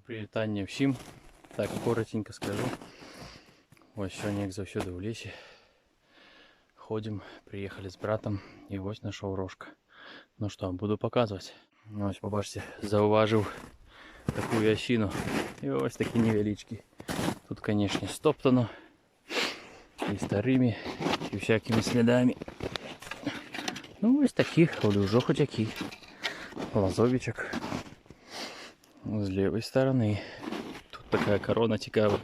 Привітання всім. Так, коротенько скажу. Ось сьогодні, як завсюди, в лісі. Ходимо, приїхали з братом і ось знайшов рожка. Ну що, буду показувати. Ось, побачите, зауважив таку ясину. І ось такі невеличкі. Тут, звісно, стоптано. І старими, і всякими слідами. Ну, ось такі, уже хоч який. Лазовичок. З лівої сторони. Тут така корона цікава.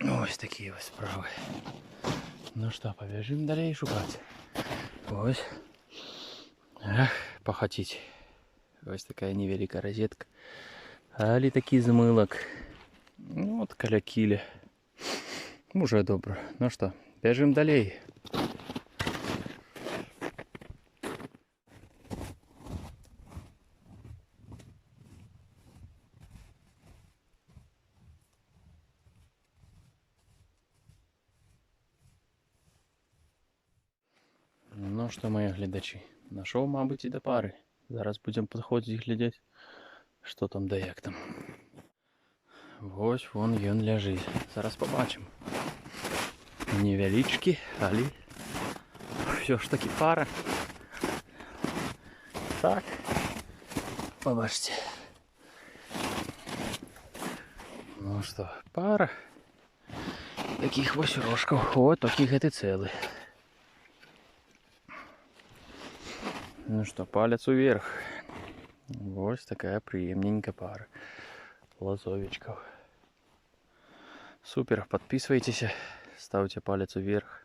Ось такі ось справи. Ну що, побіжимо далі шукати. Ось. Похотіть. Ось така невелика розетка. Алі такий змилок. Ну, от каля-кіля. Уже добре. Ну що, біжимо далі. Ну що, мої глядачі, знайшов, мабуть, і до пари. Зараз будемо підходити і глядати, що там да як там. Ось вон він лежить. Зараз побачимо. Невеличкі, але все ж таки пара. Так, побачите. Ну що, пара таких ось рожків. О, таких это целый. Ну что, палец вверх. Вот такая приемненькая пара лазовичков. Супер, подписывайтесь, ставьте палец вверх,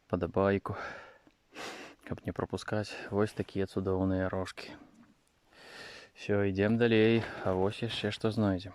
подобайку, как не пропускать. Вот такие чудовные рожки. Все, идем далее, а вот еще что знайдем.